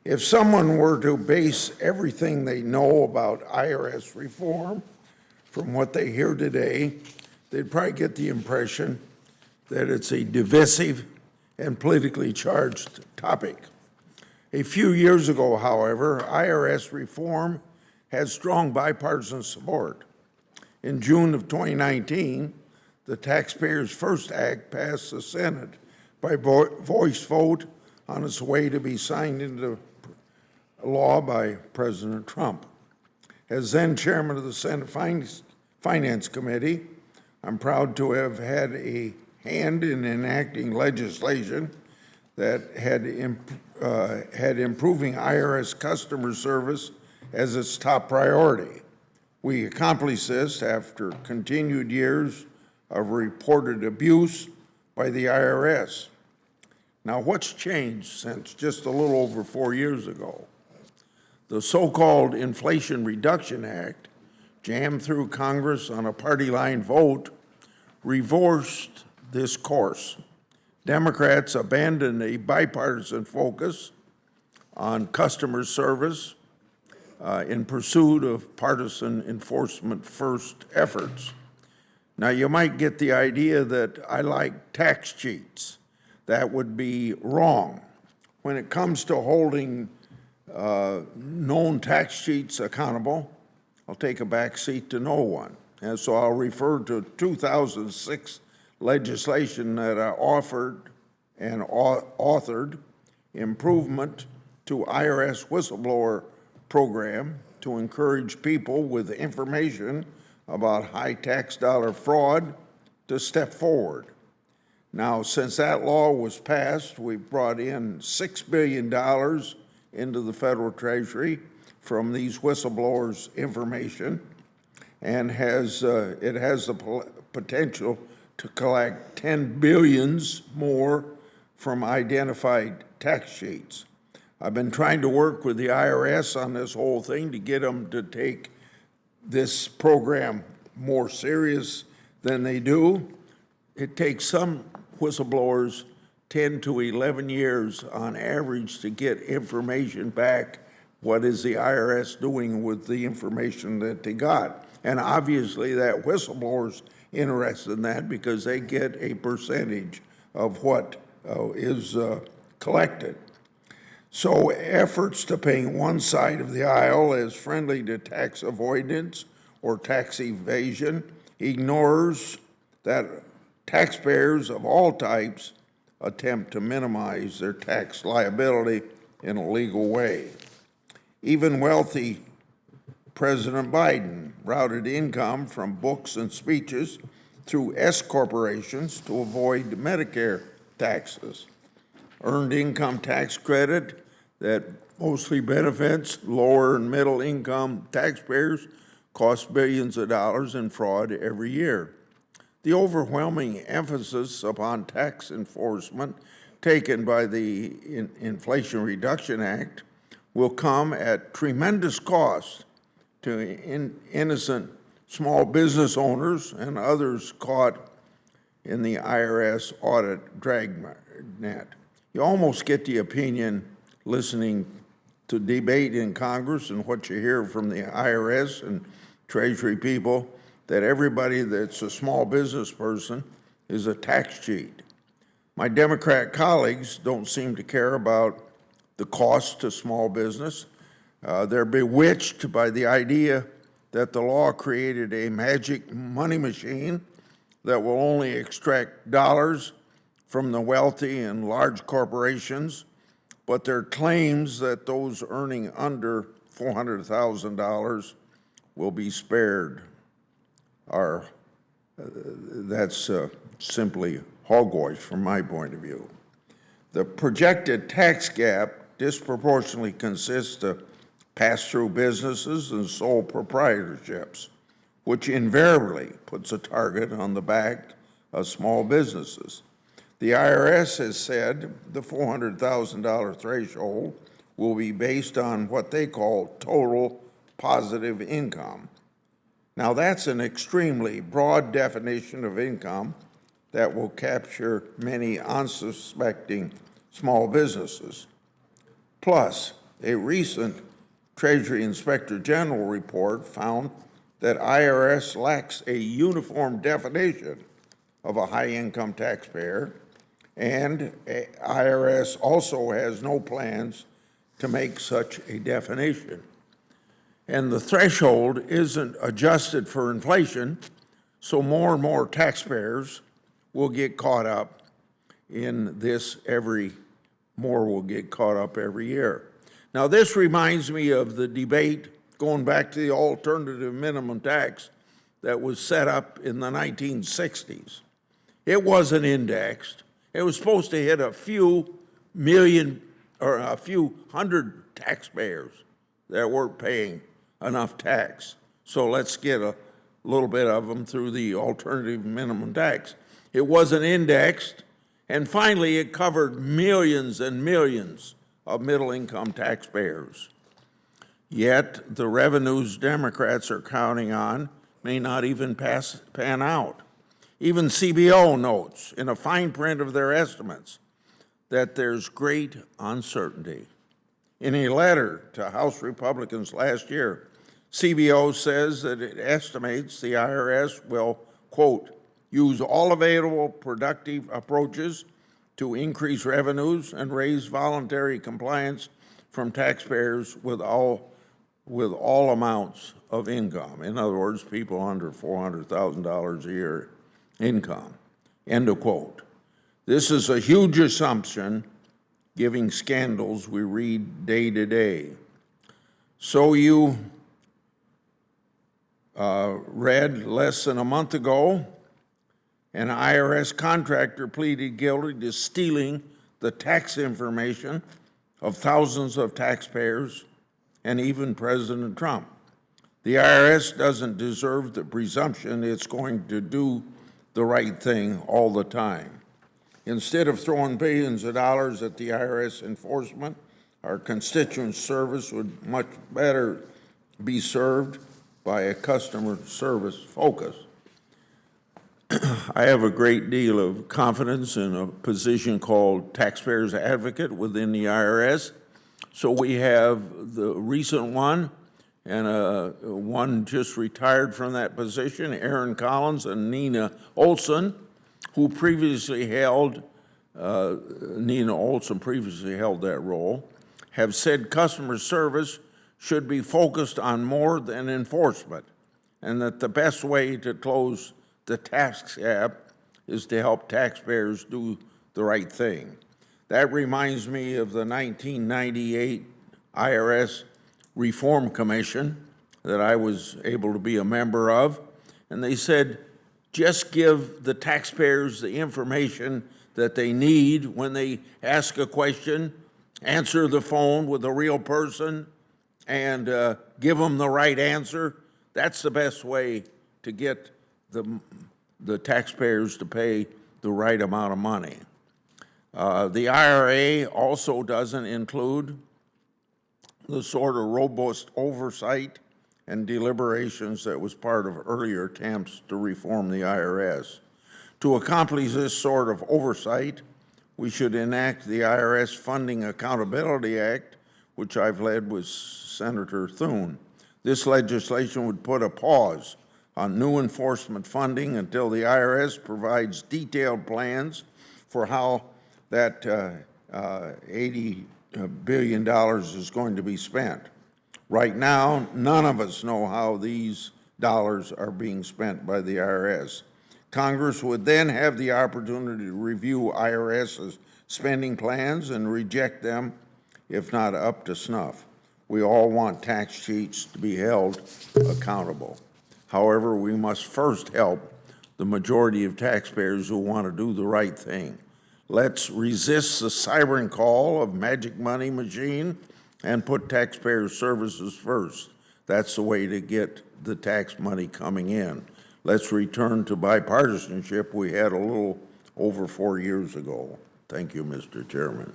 If someone were to base everything they know about IRS reform from what they hear today, they'd probably get the impression that it's a divisive and politically charged topic. A few years ago, however, IRS reform had strong bipartisan support. In June of 2019, the Taxpayers First Act passed the Senate by voice vote on its way to be signed into law by President Trump. As then chairman of the Senate Finance Committee, I'm proud to have had a hand in enacting legislation that had improving IRS customer service as its top priority. We accomplished this after continued years of reported abuse by the IRS. Now, what's changed since just a little over 4 years ago? The so-called Inflation Reduction Act, jammed through Congress on a party line vote, reversed this course. Democrats abandoned a bipartisan focus on customer service in pursuit of partisan enforcement first efforts. Now, you might get the idea that I like tax cheats. That would be wrong. When it comes to holding known tax cheats accountable, I'll take a back seat to no one. And so I'll refer to 2006 legislation that I offered and authored, improvement to IRS whistleblower program to encourage people with information about high tax dollar fraud to step forward. Now, since that law was passed, we've brought in $6 billion into the federal treasury from these whistleblowers' information, and it has the potential to collect 10 billions more from identified tax cheats. I've been trying to work with the IRS on this whole thing to get them to take this program more serious than they do. It takes some whistleblowers 10 to 11 years on average to get information back. What is the IRS doing with the information that they got? And obviously that whistleblower's interested in that because they get a percentage of what is collected. So efforts to paint one side of the aisle as friendly to tax avoidance or tax evasion ignores that taxpayers of all types attempt to minimize their tax liability in a legal way. Even wealthy President Biden routed income from books and speeches through S corporations to avoid Medicare taxes. Earned income tax credit that mostly benefits lower and middle income taxpayers costs billions of dollars in fraud every year. The overwhelming emphasis upon tax enforcement taken by the Inflation Reduction Act will come at tremendous cost to innocent small business owners and others caught in the IRS audit dragnet. You almost get the opinion listening to debate in Congress and what you hear from the IRS and Treasury people that everybody that's a small business person is a tax cheat. My Democrat colleagues don't seem to care about the cost to small business. They're bewitched by the idea that the law created a magic money machine that will only extract dollars from the wealthy and large corporations, but their claims that those earning under $400,000 will be spared are, that's simply hogwash from my point of view. The projected tax gap disproportionately consists of pass-through businesses and sole proprietorships, which invariably puts a target on the back of small businesses. The IRS has said the $400,000 threshold will be based on what they call total positive income. Now, that's an extremely broad definition of income that will capture many unsuspecting small businesses. Plus, A recent Treasury Inspector General report found that IRS lacks a uniform definition of a high-income taxpayer, and IRS also has no plans to make such a definition. And the threshold isn't adjusted for inflation, so more and more taxpayers will get caught up in this more will get caught up every year. Now, this reminds me of the debate going back to the alternative minimum tax that was set up in the 1960s. It wasn't indexed. It was supposed to hit a few million or a few hundred taxpayers that weren't paying enough tax. So let's get a little bit of them through the alternative minimum tax. It wasn't indexed, and finally it covered millions and millions of middle-income taxpayers. Yet the revenues Democrats are counting on may not even pan out. Even CBO notes in a fine print of their estimates that there's great uncertainty. In a letter to House Republicans last year, CBO says that it estimates the IRS will, quote, use all available productive approaches to increase revenues and raise voluntary compliance from taxpayers with all amounts of income. In other words, people under $400,000 a year income, end of quote. This is a huge assumption, given scandals we read day to day. So you read less than a month ago, an IRS contractor pleaded guilty to stealing the tax information of thousands of taxpayers and even President Trump. The IRS doesn't deserve the presumption it's going to do the right thing all the time. Instead of throwing billions of dollars at the IRS enforcement, our constituent service would much better be served by a customer service focus. I have a great deal of confidence in a position called taxpayer's advocate within the IRS. So we have the recent one, and one just retired from that position, Aaron Collins and Nina Olson, who previously held, Nina Olson previously held that role, have said customer service should be focused on more than enforcement, and that the best way to close the tax gap is to help taxpayers do the right thing. That reminds me of the 1998 IRS Reform Commission that I was able to be a member of, and they said, just give the taxpayers the information that they need when they ask a question, answer the phone with a real person, and give them the right answer. That's the best way to get the taxpayers to pay the right amount of money. The IRA also doesn't include the sort of robust oversight and deliberations that was part of earlier attempts to reform the IRS. To accomplish this sort of oversight, we should enact the IRS Funding Accountability Act, which I've led with Senator Thune. This legislation would put a pause on new enforcement funding until the IRS provides detailed plans for how that $80 billion is going to be spent. Right now, none of us know how these dollars are being spent by the IRS. Congress would then have the opportunity to review IRS's spending plans and reject them if not up to snuff. We all want tax cheats to be held accountable. However, we must first help the majority of taxpayers who want to do the right thing. Let's resist the siren call of magic money machine and put taxpayer services first. That's the way to get the tax money coming in. Let's return to bipartisanship we had a little over 4 years ago. Thank you, Mr. Chairman.